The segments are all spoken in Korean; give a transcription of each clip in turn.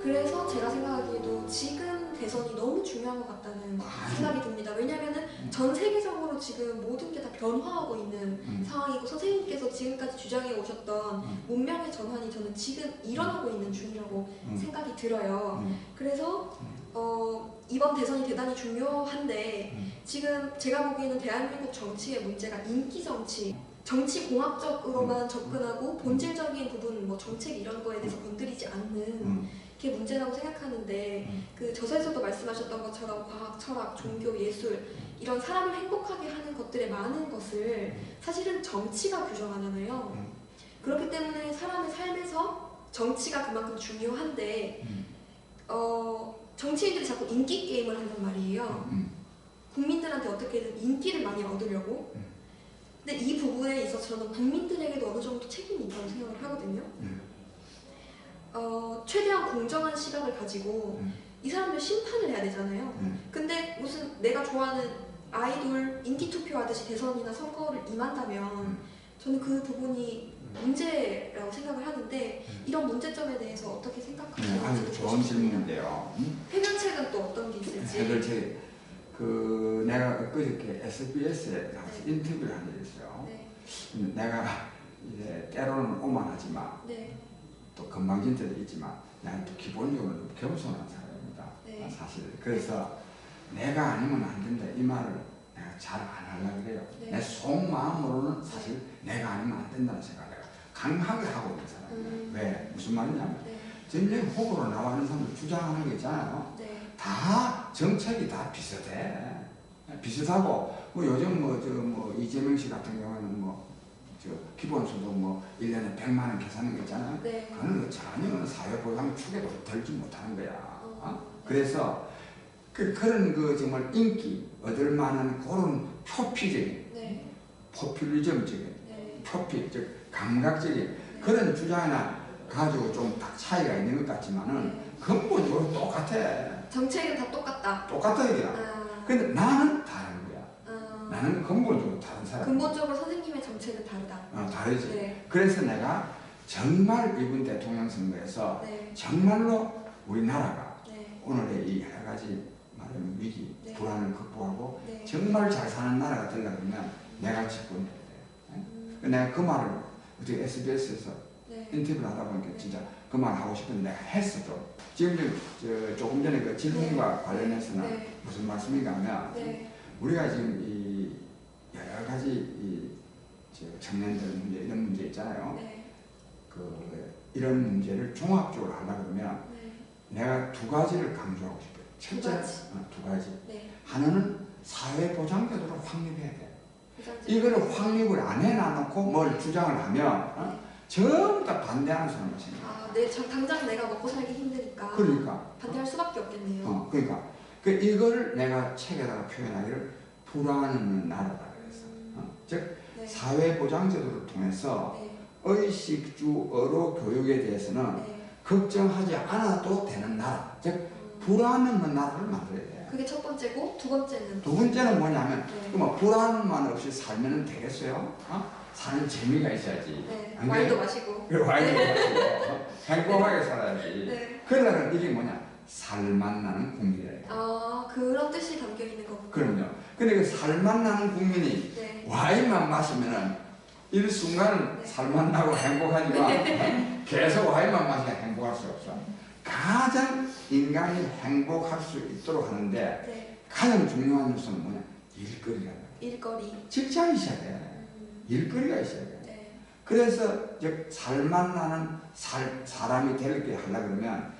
그래서 제가 생각하기에도 지금 대선이 너무 중요한 것 같다는 생각이 듭니다. 왜냐면은 전 세계적으로 지금 모든 게 다 변화하고 있는 상황이고, 선생님께서 지금까지 주장해 오셨던 문명의 전환이 저는 지금 일어나고 있는 중이라고 생각이 들어요. 그래서 이번 대선이 대단히 중요한데, 지금 제가 보기에는 대한민국 정치의 문제가 인기 정치, 정치 공학적으로만 접근하고 본질적인 부분, 뭐 정책 이런 거에 대해서 건드리지 않는 게 문제라고 생각하는데, 그 저서에서도 말씀하셨던 것처럼 과학, 철학, 종교, 예술 이런 사람을 행복하게 하는 것들의 많은 것을 사실은 정치가 규정하잖아요. 그렇기 때문에 사람의 삶에서 정치가 그만큼 중요한데, 정치인들이 자꾸 인기 게임을 한단 말이에요. 국민들한테 어떻게든 인기를 많이 얻으려고. 근데 이 부분에 있어서 저는 국민들에게도 어느 정도 책임이 있다고 생각을 하거든요. 최대한 공정한 시각을 가지고 이 사람들 심판을 해야 되잖아요. 근데 무슨 내가 좋아하는 아이돌 인기 투표하듯이 대선이나 선거를 임한다면 저는 그 부분이 문제라고 생각을 하는데, 이런 문제점에 대해서 어떻게 생각하시는지. 아주 좋은 질문인데요. 해결책은 또 어떤 게 있을지. 해결책, 내가 그저께 SBS에 나와서 인터뷰를 한 적이 있어요. 네. 내가 이제 때로는 오만하지만 네. 또 건방진 때도 있지만 나는 또 기본적으로 좀 겸손한 사람입니다. 네. 사실. 그래서 내가 아니면 안 된다 이 말을 내가 잘 안 하려고 그래요. 네. 내 속마음으로는 사실 내가 아니면 안 된다는 생각을 내가 강하게 하고 있는 사람이에요. 왜? 무슨 말이냐면 전쟁 후보로 나가는 사람들 주장하는 게 있잖아요. 다 정책이 다 비슷해. 비슷하고 뭐 요즘 이재명 씨 같은 경우는 기본소득 1년에 100만 원 계산하는 거 있잖아요. 그거는 전혀 사회보장 축에도 들지 못하는 거야. 그래서 그런 정말 인기 얻을 만한 그런 표피적인, 포퓰리즘적인, 표피, 즉 감각적인 그런 주장이나 가지고 좀 딱 차이가 있는 것 같지만은 근본적으로 똑같아. 정책은 다 똑같다. 똑같다 이거야. 근데 나는 다른 거야. 나는 근본적으로 다른 사람. 근본적으로 선생님의 정책은 다르다. 다르지. 그래서 내가 정말 이번 대통령 선거에서 정말로 우리나라가 오늘의 이 여러 가지 말하는 위기, 불안을 극복하고 정말 잘 사는 나라가 되려면 내가 집권해야 돼. 내가 그 말을 어떻게 SBS에서 인터뷰를 하다 보니까 진짜 그 말 하고 싶은데 내가 했어도. 지금 조금 전에 그 질문과 관련해서는 무슨 말씀인가 하면 우리가 지금 이 여러 가지 청년들 문제 이런 문제 있잖아요. 이런 문제를 종합적으로 하려고 그러면 내가 두 가지를 강조하고 싶어요. 첫째, 두 가지. 하나는 사회보장제도를 확립해야 돼. 이거를 확립을 안 해놔놓고 뭘 주장을 하면 전부 다 반대하는 사람이 생겨요. 당장 내가 먹고 살기 힘드니까. 그러니까. 반대할 수밖에 없겠네요. 그러니까. 이거를 내가 책에다가 표현하기를 불안은 나라다 그랬어. 즉, 사회보장제도를 통해서 의식주, 어로 교육에 대해서는 걱정하지 않아도 되는 나라. 즉, 불안 없는 나라를 만들어야 돼. 그게 첫 번째고, 두 번째는? 두 번째는 뭐냐면, 불안만 없이 살면 되겠어요? 사는 재미가 있어야지. 와인도 마시고. 와인도 마시고. 행복하게 살아야지. 그러려면 이게 뭐냐? 살만 나는 국민이래요. 그런 뜻이 담겨 있는 거군요. 그럼요. 근데 그 살만 나는 국민이 와인만 마시면은 일순간은 살만 나고 행복하지만 계속 와인만 마시면 행복할 수 없어. 가장 인간이 행복할 수 있도록 하는데 가장 중요한 요소는 뭐냐? 일거리가. 일거리. 직장이 있어야 돼. 일거리가 있어야 돼. 그래서 즉 살만 나는 사람이 되게 하려고 그러면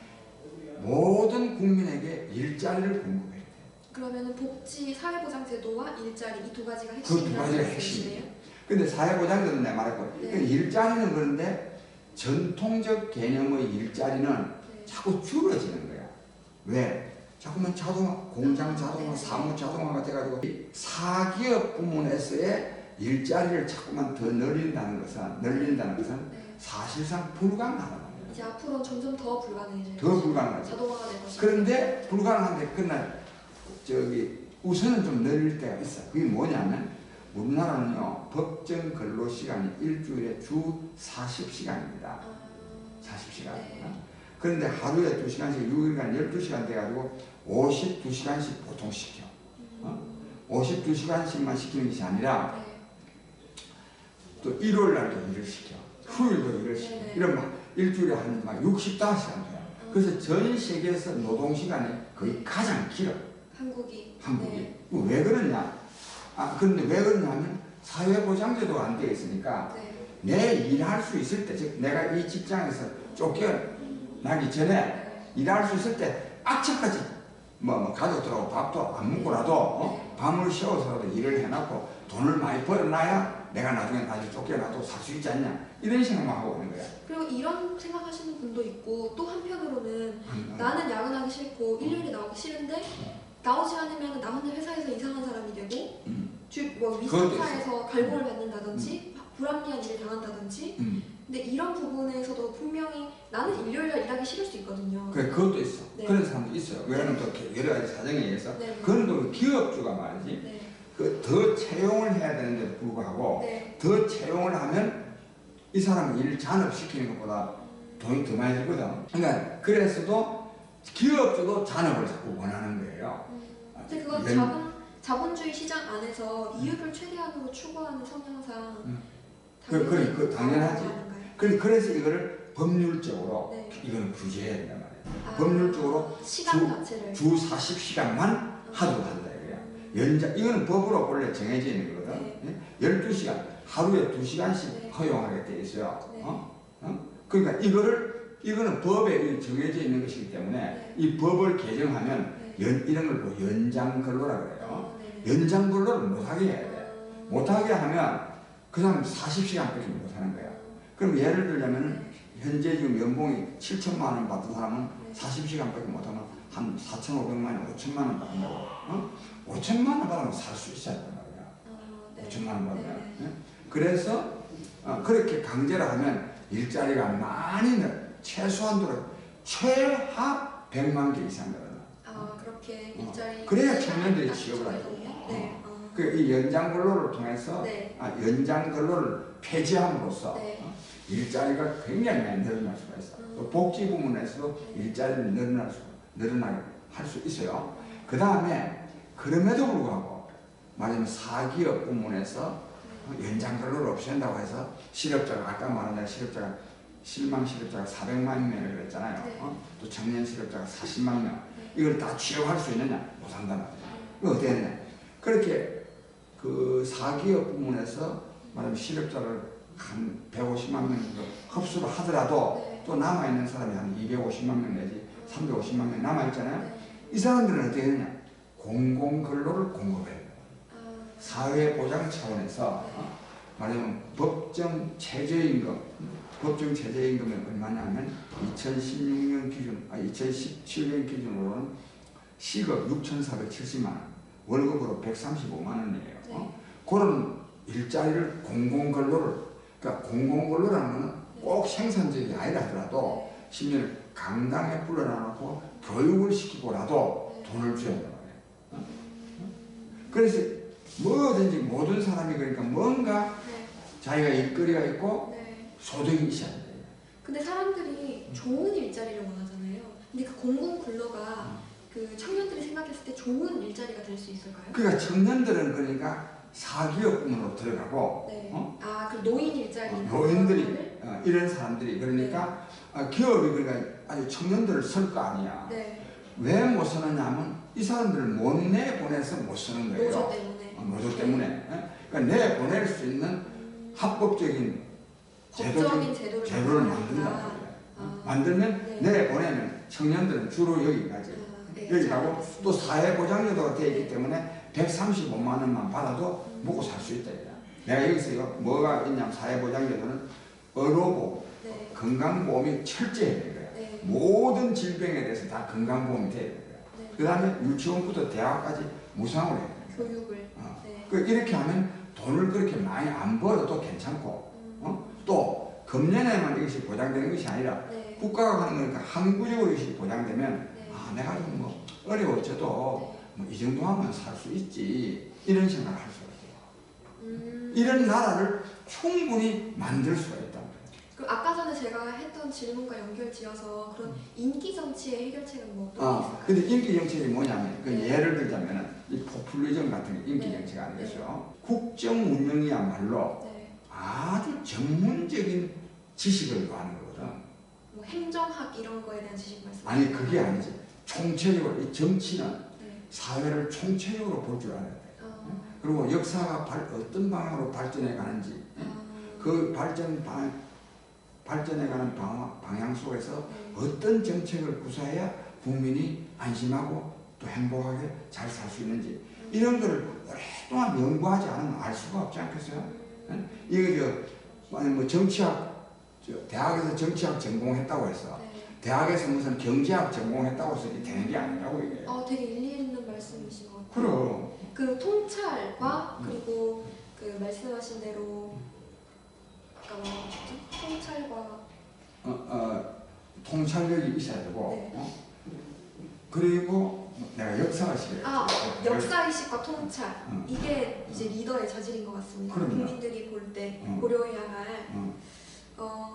모든 국민에게 일자리를 공급해야 돼. 그러면은 복지, 사회보장제도와 일자리 이 두 가지가 그 두 가지가 핵심이에요. 근데 사회보장제도는 내가 말했고 일자리는 그런데 전통적 개념의 일자리는 자꾸 줄어지는 거야. 왜? 자꾸만 자동화, 공장 자동화, 사무 자동화가 돼가지고 사기업 부문에서의 일자리를 자꾸만 더 늘린다는 것은 사실상 불가능하다는 거예요. 이제 앞으로 점점 더 불가능해져요. 더 불가능하죠. 자동화가 될 것이고. 그런데 불가능한데 그날 우선은 좀 늘릴 때가 있어. 그게 뭐냐면 우리나라는요 법정 근로 시간이 일주일에 주 40시간입니다. 40시간. 그런데 하루에 2시간씩 6일간 12시간 돼가지고 52시간씩 보통 시켜. 52시간씩만 시키는 것이 아니라 또 일요일 날도 일을 시켜. 휴일도 일을 시켜. 이런 막 일주일에 한 65시간 돼요. 그래서 전 세계에서 노동시간이 거의 가장 길어. 한국이. 네. 왜 그러냐? 그런데 왜 그러냐면 사회보장제도가 안 되어 있으니까 내 일할 수 있을 때, 즉 내가 이 직장에서 쫓겨나기 전에 일할 수 있을 때 악착같이 가족들하고 밥도 안 먹고라도 밤을 새워서라도 일을 해놓고 돈을 많이 벌어놔야 내가 나중에 쫓겨나도 살 수 있지 않냐, 이런 생각만 하고 있는 거야. 그리고 이런 생각하시는 분도 있고, 또 한편으로는 나는 야근하기 싫고 일요일에 나오기 싫은데 나오지 않으면 나 혼자 회사에서 이상한 사람이 되고 위스타에서 갈고를 받는다든지 불합리한 일을 당한다든지. 근데 이런 부분에서도 분명히 나는 일요일에 일하기 싫을 수 있거든요. 그래, 그것도 있어. 네. 그런 사람도 있어요. 왜냐면 또 여러 가지 사정에 의해서. 그건 또 기업주가 말이지. 더 채용을 해야 되는데도 불구하고 더 채용을 하면 이 사람은 일을 잔업시키는 것보다 돈이 더 많이 들거든. 그러니까 그래서도 기업주도 잔업을 자꾸 원하는 거예요. 근데 그건 자본주의 시장 안에서 이익을 최대한으로 추구하는 성향상 당연하지. 그래서 이거를 법률적으로 이거는 규제해야 된단 말이에요. 법률적으로 시간 자체를 주 40시간만 하도록 한다 이거야. 이거는 법으로 원래 정해져 있는 거거든. 12시간, 하루에 2시간씩 허용하게 돼 있어요. 그러니까 이거는 법에 정해져 있는 것이기 때문에 이 법을 개정하면 이런 걸 연장 근로라 그래요. 연장 근로를 못하게 해야 돼. 못하게 하면 그 사람 40시간밖에 못하는 거야. 그럼 예를 들자면 현재 지금 연봉이 7천만 원 받던 사람은 40시간밖에 못하면 한 4,500만 원, 5천만 원 받는다고. 5천만 원 받으면 살 수 있어야 된단 말이야. 5천만 원 받으면. 그래서 그렇게 강제로 하면 일자리가 많이 최소한도로 최하 100만 개 이상 늘어나. 그렇게 일자리. 그래야 청년들이 취업을 하죠. 이 연장 근로를 통해서 연장 근로를 폐지함으로써 일자리가 굉장히 많이 늘어날 수가 있어. 또 복지 부문에서도 일자리를 늘어나게 할 수 있어요. 그 다음에 그럼에도 불구하고 말하자면 사기업 부문에서 연장 근로를 없앤다고 해서 실업자가 아까 말한 대로 실망 실업자가 400만 명을 그랬잖아요. 또 청년 실업자가 40만 명. 이걸 다 취업할 수 있느냐? 못한단 말이에요. 이거 어떻게 하느냐? 그렇게 그 사기업 부문에서 말하면 실업자를 한 150만 명 정도 흡수를 하더라도 또 남아있는 사람이 한 250만 명 내지 350만 명 남아있잖아요. 이 사람들은 어떻게 되냐? 공공근로를 공급해요. 사회보장 차원에서 말하자면 법정 최저임금이 얼마냐면 2016년 기준, 2017년 기준으로는 시급 6,470만 원, 월급으로 135만 원이에요. 그런 일자리를 그러니까 공공근로라는 건 꼭 생산적이 아니라 하더라도 심지어 강당에 불러놔놓고 교육을 시키고라도 돈을 줘야 된단 말이에요. 그래서 뭐든지 모든 사람이 그러니까 뭔가 자기가 일거리가 있고 소득이 있어야 돼요. 근데 사람들이 좋은 일자리를 원하잖아요. 근데 그 공공근로가 그 청년들이 생각했을 때 좋은 일자리가 될 수 있을까요? 그러니까 청년들은 그러니까 사기업으로 들어가고 그 노인 일자리 노인들이 이런 사람들이 그러니까 기업이 그러니까 아주 청년들을 쓸 거 아니야. 왜 못 쓰느냐 하면 이 사람들을 못 내보내서 못 쓰는 거예요. 노조 때문에. 그러니까 내보낼 수 있는 합법적인 제도를 만든단 말이야. 만들면 내보내면 청년들은 주로 여기 가지. 여기 가고 또 사회보장제도가 되어 있기 때문에 135만 원만 받아도 먹고 살 수 있다. 내가 여기서 뭐가 있냐면 사회보장제도는 의료보험, 건강보험이 철저해야 되는 거야. 모든 질병에 대해서 다 건강보험이 돼야 되는 거야. 그 다음에 유치원부터 대학까지 무상으로 해야 되는 거야. 교육을. 이렇게 하면 돈을 그렇게 많이 안 벌어도 괜찮고 또 금년에만 이것이 보장되는 것이 아니라 국가가 하는 거니까 항구적으로 이것이 보장되면 내가 좀 뭐 어려워져도 뭐 이 정도 하면 살 수 있지, 이런 생각을 할 수가 있어요. 이런 나라를 충분히 만들 수가 있다. 그럼 아까 전에 제가 했던 질문과 연결지어서 그런 인기 정치의 해결책은 뭐 어떤 게 있을까요? 근데 인기 정책이 뭐냐면 그 네. 예를 들자면은 이 포퓰리즘 같은 게 인기 네. 정책 아니겠어요? 네. 국정 운영이야말로 네. 아주 전문적인 지식을 요하는 거거든. 뭐 행정학 이런 거에 대한 지식 말씀? 아니 그게 아니지. 총체적으로 이 정치는 네. 사회를 총체적으로 볼 줄 알아야 돼. 그리고 역사가 어떤 방향으로 발전해 가는지 그 발전해가는 방향 속에서 어떤 정책을 구사해야 국민이 안심하고 또 행복하게 잘 살 수 있는지 이런 걸 오랫동안 연구하지 않으면 알 수가 없지 않겠어요? 이거 뭐 정치학 대학에서 정치학 전공했다고 해서 대학에서 무슨 경제학 전공했다고 해서 이게 되는 게 아니라고 이게. 되게 일리 있는 말씀이신 것 같아요. 그럼. 그 통찰과 그리고 그 말씀하신 대로 아까 뭐였죠? 통찰과 통찰력이 있어야 되고 네. 그리고 내가 역사의식을 역사의식과 통찰 이게 이제 리더의 자질인 것 같습니다. 그럼요. 국민들이 볼 때 고려해야 할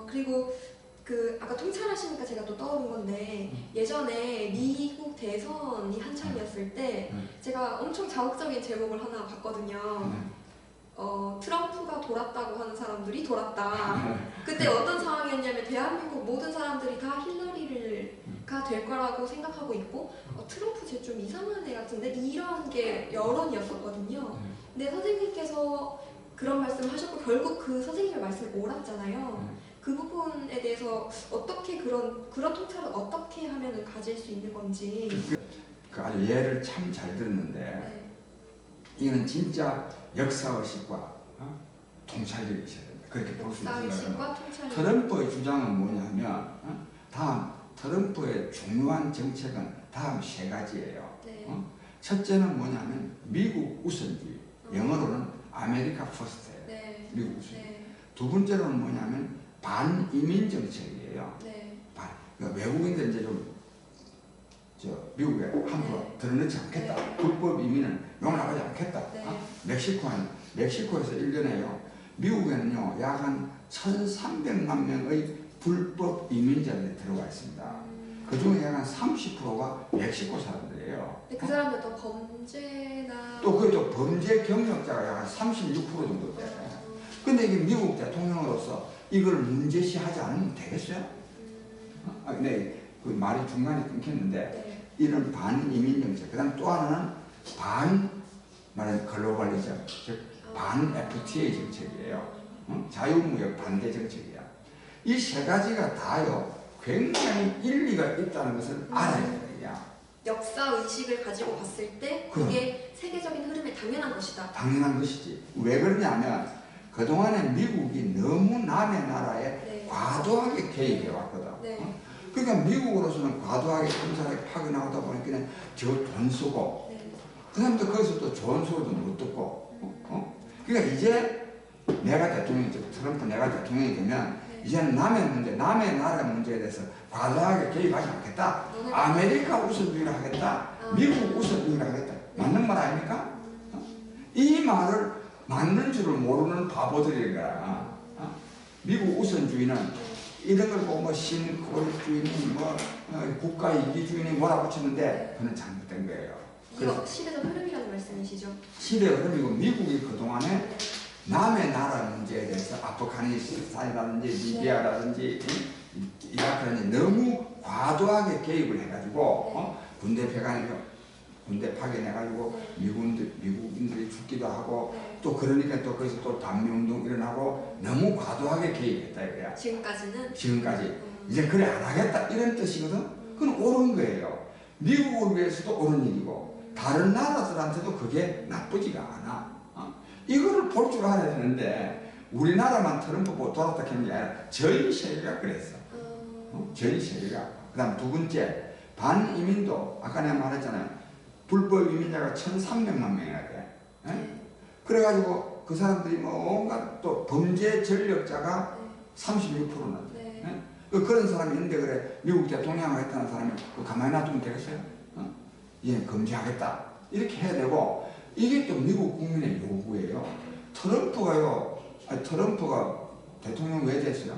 그리고 그 아까 통찰하시니까 제가 또 떠오른 건데 예전에 미국 대선이 한창이었을 때 제가 엄청 자극적인 제목을 하나 봤거든요. 트럼프가 돌았다고 하는 사람들이 돌았다. 그때 어떤 상황이었냐면 대한민국 모든 사람들이 다 힐러리가 될 거라고 생각하고 있고 트럼프 쟤 좀 이상한 애 같은데 이런 게 여론이었었거든요. 근데 선생님께서 그런 말씀을 하셨고 결국 그 선생님의 말씀이 옳았잖아요. 그 부분에 대해서 어떻게 그런 통찰을 어떻게 하면 가질 수 있는 건지 그 아주 예를 참 잘 들었는데 이거는 진짜 역사의식과 통찰력이 있어야 된다. 그렇게 볼 수 있어요. 트럼프의 주장은 뭐냐면 다음 트럼프의 중요한 정책은 다음 세 가지예요. 첫째는 뭐냐면 미국 우선주의, 영어로는 아메리카 퍼스트예요. 미국 우선주의. 두 번째로는 뭐냐면 반이민 정책이에요. 그러니까 외국인들 이제 미국에 함부로 드러내지 않겠다. 불법 이민은 용납하지 않겠다. 멕시코에서 1년에요. 미국에는요 약 한 1,300만 명의 불법 이민자들이 들어와 있습니다. 그 중에 약 한 30%가 멕시코 사람들이에요. 근데 그 사람들도 범죄나 또 그 범죄 경력자가 약 한 36% 정도 돼요. 근데 이게 미국 대통령으로서 이걸 문제시하지 않으면 되겠어요? 네, 그 말이 중간에 끊겼는데 이런 반이민 정책, 그 다음 또 하나는 말하는 글로벌리즘, 즉 반 FTA 정책이에요. 자유무역 반대 정책이야. 이 세 가지가 다요 굉장히 일리가 있다는 것을 알아야 돼요. 역사 의식을 가지고 봤을 때 그게 세계적인 흐름에 당연한 것이다. 당연한 것이지. 왜 그러냐면 그동안에 미국이 너무 남의 나라에 과도하게 개입해 왔거든. 그러니까 미국으로서는 과도하게 검사하게 파견하다 보니까 그냥 저 돈 쓰고 그 사람도 거기서 또 좋은 소리도 못 듣고 그러니까 이제 내가 대통령이 트럼프 내가 대통령이 되면 이제는 남의 나라 문제에 대해서 과도하게 개입하지 않겠다. 아메리카 우선주의를 하겠다. 미국 우선주의를 하겠다. 맞는 말 아닙니까? 이 말을 맞는 줄을 모르는 바보들인 거야. 미국 우선주의는 이런 걸 보고 뭐 신고주의니 뭐 국가 이기주의니 뭐라 붙였는데 그건 잘못된 거예요. 이거 시대적 흐름이라는 말씀이시죠? 시대의 흐름이고 미국이 그동안에 남의 나라 문제에 대해서 아프가니스탄이라든지 리비아라든지 이라크라든지 너무 과도하게 개입을 해가지고 군대 파견해가지고 미국인들이 죽기도 하고 또 그러니까 또 거기서 또 반미운동 일어나고 너무 과도하게 개입했다 이거야. 지금까지 이제 그래 안 하겠다 이런 뜻이거든. 그건 옳은 거예요. 미국을 위해서도 옳은 일이고 다른 나라들한테도 그게 나쁘지가 않아. 이거를 볼 줄 알아야 되는데 우리나라만 트럼프 보고 돌았다 하는 게 아니라 전 세계가 그랬어. 전 세계가. 그 다음 두 번째 반이민도 아까 내가 말했잖아요. 불법 이민자가 1,300만 명이나 돼. 그래가지고 그 사람들이 뭐 온갖 또 범죄 전력자가 36%는 그런 사람이 있는데 그래 미국 대통령을 했다는 사람이 가만히 놔두면 되겠어요? 예, 금지하겠다 이렇게 해야 되고 이게 또 미국 국민의 요구예요. 트럼프가 대통령 왜 됐어요?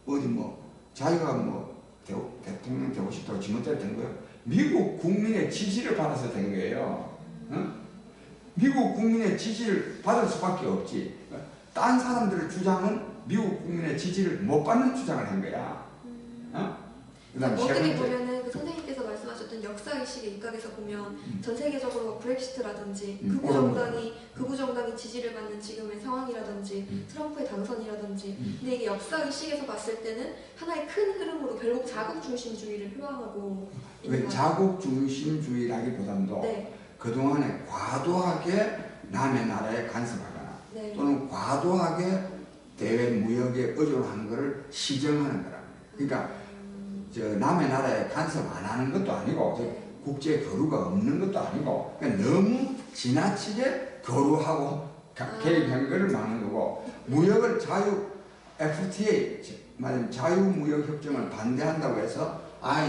어디 뭐 자기가 뭐 대통령 되고 싶다고 지멋대로 된 거예요. 미국 국민의 지지를 받아서 된 거예요. 어? 미국 국민의 지지를 받을 수밖에 없지. 딴 사람들의 주장은 미국 국민의 지지를 못 받는 주장을 한 거야. 어? 그다음 어떻게 보면은 그 선생님께서 말씀하셨던 역사의식에 입각해서 보면 전 세계적으로 브렉시트라든지 극우 정당이 지지를 받는 지금의 상황이라든지 트럼프의 당선이라든지 근데 이게 역사의식에서 봤을 때는 하나의 큰 흐름으로 결국 자국 중심주의를 표방하고 있는 자국 중심주의라기보다도 네. 그동안에 과도하게 남의 나라에 간섭하거나 네. 또는 과도하게 대외 무역에 의존한 것을 시정하는 거라. 그러니까 남의 나라에 간섭 안 하는 것도 아니고 국제 교류가 없는 것도 아니고 그러니까 너무 지나치게 교류하고 개입한 것을 막는 거고 무역을 FTA 말하자면 자유무역협정을 반대한다고 해서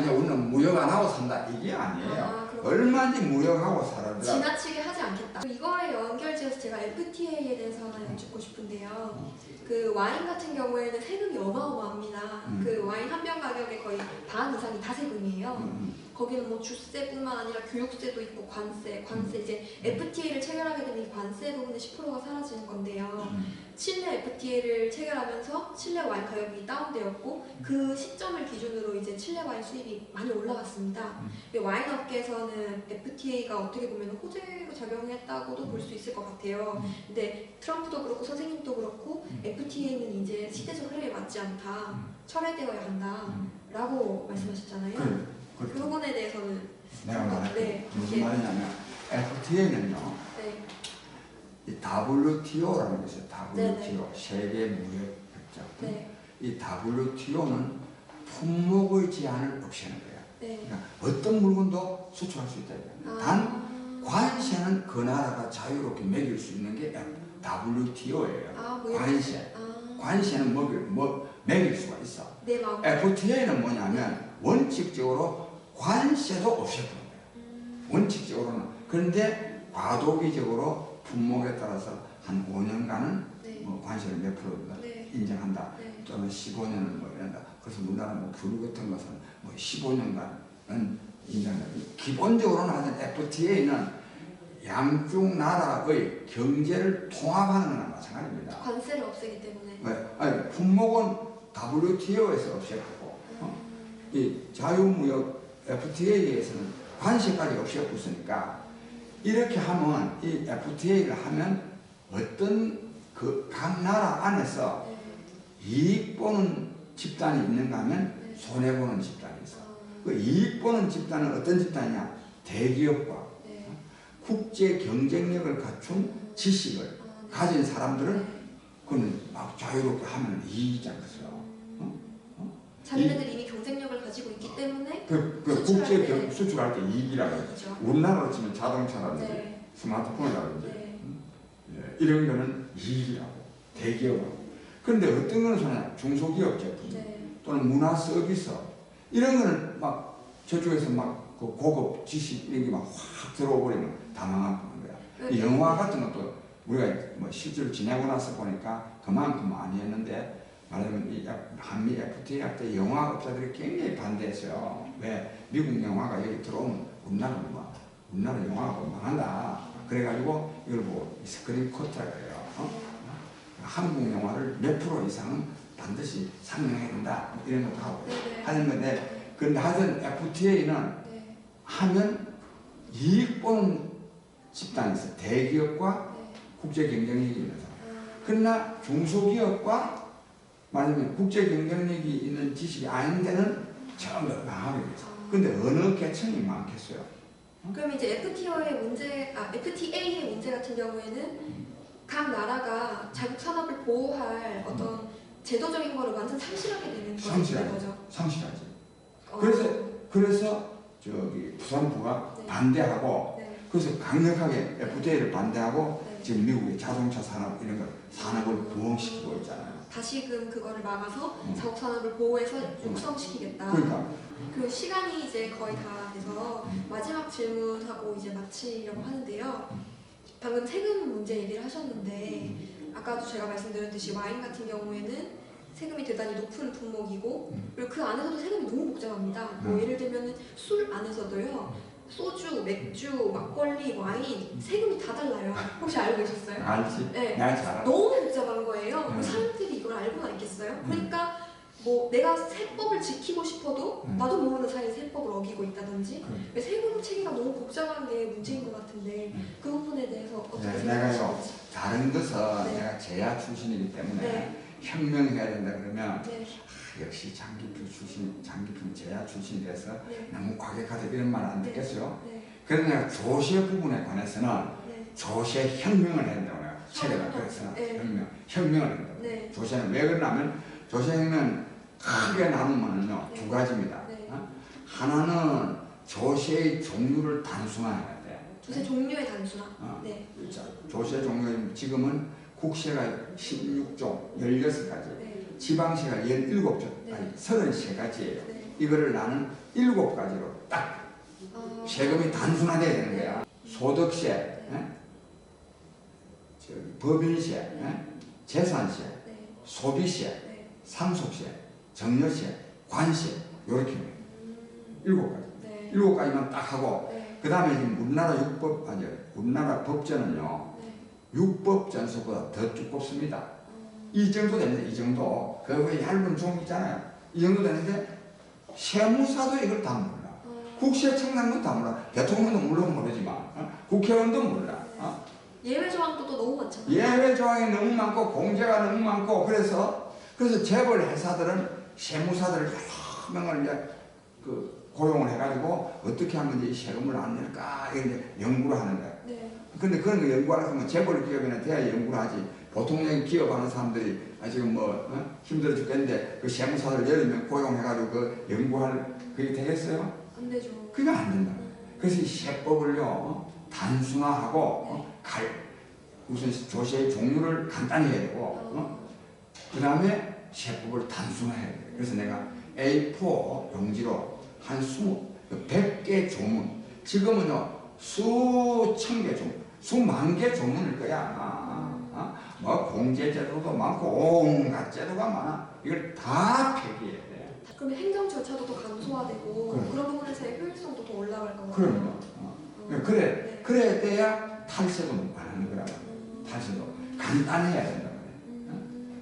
이제 우리는 무역 안 하고 산다 이게 아니에요. 얼마든지 무역하고 살아더라. 지나치게 하지 않겠다. 이거에 연결지어서 제가 FTA에 대해서 하나 여쭙고 싶은데요. 그 와인 같은 경우에는 세금이 어마어마합니다. 그 와인 한 병 가격의 거의 반 이상이 다 세금이에요. 거기는 뭐 주세뿐만 아니라 교육세도 있고 관세 이제 FTA를 체결하게 되면 이 관세 부분의 10%가 사라지는 건데요. 칠레 FTA를 체결하면서 칠레 와인 가격이 다운되었고 그 시점을 기준으로 이제 칠레 와인 수입이 많이 올라갔습니다. 와인 업계에서는 FTA가 어떻게 보면 호재로 작용했다고도 볼 수 있을 것 같아요. 근데 트럼프도 그렇고 선생님도 그렇고 FTA는 이제 시대적 흐름에 맞지 않다. 철회되어야 한다. 라고 말씀하셨잖아요. 그 부분에 대해서는 내가 말할게. 무슨 네. 말이냐면 FTA는요. 네. 이 WTO라는 게 있어요. WTO 네네. 세계무역협정. 네. 이 WTO는 품목의 제한을 없애는 거예요. 네. 그러니까 어떤 물건도 수출할 수 있다. 단 관세는 그 나라가 자유롭게 매길 수 있는 게 WTO예요. 관세. 관세는 매길 수가 있어. 네, FTA는 뭐냐면 원칙적으로 관세도 없애버린 거예요. 원칙적으로는. 그런데 과도기적으로 품목에 따라서 한 5년간은 뭐 관세를 몇 프로인가 인정한다. 또는 15년은 뭐 이런다. 그래서 우리나라 뭐 불 같은 것은 뭐 15년간은 인정한다. 기본적으로는 하여튼 FTA는 양쪽 나라의 경제를 통합하는 거나 마찬가지입니다. 관세를 없애기 때문에. 왜? 품목은 WTO에서 없애고 이 자유무역 FTA에서는 관세까지 없애었으니까 이렇게 하면 이 FTA를 하면 어떤 그 각 나라 안에서 이익 보는 집단이 있는가 하면 손해 보는 집단이 있어. 그 이익 보는 집단은 어떤 집단이냐? 대기업과 국제 경쟁력을 갖춘 지식을 가진 사람들은 그건 막 자유롭게 하면 이익이지 않겠어요. 자기네들이 이미 경쟁력을 가지고 있기 때문에 국제 수출할 때 이익이라고 해요. 그렇죠. 우리나라로 치면 자동차라든지 스마트폰이라든지 이런 거는 이익이라고 대기업하고. 그런데 어떤 거는 손해야? 중소기업 제품 또는 문화 서비스 이런 거는 막 저쪽에서 막 그 고급 지식 이런 게 막 확 들어오 버리면 다 망하는 거야. 이 영화 같은 것도 우리가 뭐 실제로 지내고 나서 보니까 그만큼 많이 했는데 말하자면 이 한미 FTA 할 때 영화업자들이 굉장히 반대했어요. 왜? 미국 영화가 여기 들어오면 우리나라 영화가 망한다. 그래가지고 이걸 뭐 스크린 쿼터라고 해요. 한국 영화를 몇 프로 이상은 반드시 상영해야 된다. 이런 것도 하고 하는 건데 그런데 하여튼 FTA는 하면 이익 보는 집단이 있어요. 대기업과 국제 경쟁력이 있는 사람. 그러나 중소기업과 말하자면 국제 경쟁력이 있는 지식이 아닌 데는 전부 망하게 됐어. 근데 어느 계층이 많겠어요? 그럼 이제 FTA의 문제 같은 경우에는 각 나라가 자국 산업을 보호할 어떤 제도적인 거를 완전 상실하게 되는 거죠. 상실하지. 그래서 저기 부산부가 반대하고 그래서 강력하게 FTA를 반대하고 지금 미국의 자동차 산업 이런 걸 산업을 부흥시키고 있잖아요. 다시금 그거를 막아서 자국 산업을 보호해서 육성시키겠다. 그러니까. 그 시간이 이제 거의 다 돼서 마지막 질문하고 이제 마치려고 하는데요. 방금 세금 문제 얘기를 하셨는데 아까도 제가 말씀드렸듯이 와인 같은 경우에는 세금이 대단히 높은 품목이고 그리고 그 안에서도 세금이 너무 복잡합니다. 뭐 예를 들면 술 안에서도요. 소주, 맥주, 막걸리, 와인 세금이 다 달라요. 혹시 알고 계셨어요? 알지? 네. 내가 잘 알아. 너무 복잡한 거예요. 그리고 사람들이 이걸 알고는 있겠어요? 그러니까 뭐 내가 세법을 지키고 싶어도 나도 모르는 사이에 세법을 어기고 있다든지 세금 체계가 너무 복잡한 게 문제인 것 같은데 그 부분에 대해서 어떻게 내가요 생각하시는지. 다른 것은 내가 제야 출신이기 때문에 혁명해야 된다 그러면 역시 장기품 제야 출신이라서 너무 과격하다 이런 말 안 듣겠어요? 그래서 내가 조세 부분에 관해서는 조세 혁명을 해야 된다고 내가 체계가 그래서 혁명을 한다고. 조세는 왜 그러냐면 조세는 크게 나누면요 두 가지입니다. 하나는 조세의 종류를 단순화해야 돼. 조세 종류의 단순화. 조세 종류 지금은 국세가 16종 16가지. 지방세가 17종, 아니 33가지예요. 이거를 나는 7가지로 딱 세금이 단순화돼야 되는 거야. 소득세, 법인세, 재산세, 소비세, 상속세, 정려세, 관세 이렇게 7가지. 7가지만 딱 하고 그 다음에 우리나라 법제는요 6법전서보다 더 두껍습니다. 이 정도 됩니다. 이 정도. 그 얇은 종 있잖아요. 이 정도 되는데 세무사도 이걸 다 몰라. 국세청장도 다 몰라. 대통령도 물론 모르지만 국회의원도 몰라. 예외 조항도 또 너무 많잖아요. 예외 조항이 너무 많고 공제가 너무 많고 그래서 재벌 회사들은 세무사들을 여러 명을 이제 고용을 해가지고 어떻게 하면 이 세금을 안 낼까 이렇게 연구를 하는 거예요. 근데 그런 거 연구하는 재벌 기업이나 돼야 연구를 하지. 보통적인 기업하는 사람들이 지금 힘들어 죽겠는데 그 세무사를 여러 명 고용해가지고 그 연구할 그게 되겠어요? 안 되죠. 그게 안 된다. 그래서 이 세법을요 단순화하고 우선 조세의 종류를 간단히 해야 되고 그 다음에 세법을 단순화해야 돼. 그래서 내가 A4 용지로 한 100개 조문 지금은요 수천 개 조문 수만 개 조문일 거야. 뭐 공제제도도 많고 온갖 제도가 많아. 이걸 다 폐기해야 돼. 그러면 행정 절차도 더 간소화되고 그런 부분에서의 효율성도 더 올라갈 것 같아요. 그럼요. 그래야 돼야 탈세도 안 하는 거라고. 탈세도 간단해야 된단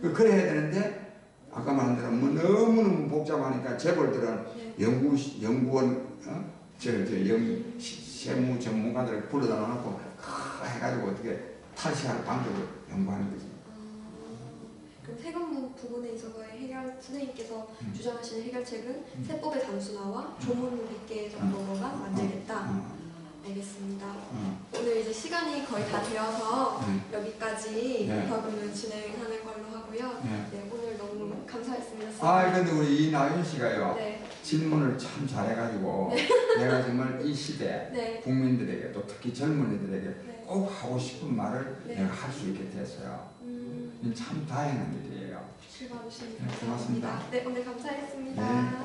말이야. 그래야 되는데 아까 말한 대로 뭐 너무너무 복잡하니까 재벌들은 연구원 세무 전문가들을 불러다 놓고 해가지고 어떻게 탈세할 방법을 연구하는 거지. 그럼 세금 부분에 있어서의 선생님께서 주장하시는 해결책은 세법의 단순화와 조문 100개 정도만 만들겠다. 알겠습니다. 오늘 이제 시간이 거의 다 되어서 여기까지 그러면 진행하는 걸로 하고요. 오늘 너무 감사했습니다. 근데 우리 이나윤 씨가요. 질문을 참 잘해가지고 내가 정말 이 시대 국민들에게 또 특히 젊은이들에게 꼭 하고 싶은 말을 내가 할 수 있게 됐어요. 참 다행한 일이에요. 실 받으시는 고맙습니다. 오늘 감사했습니다.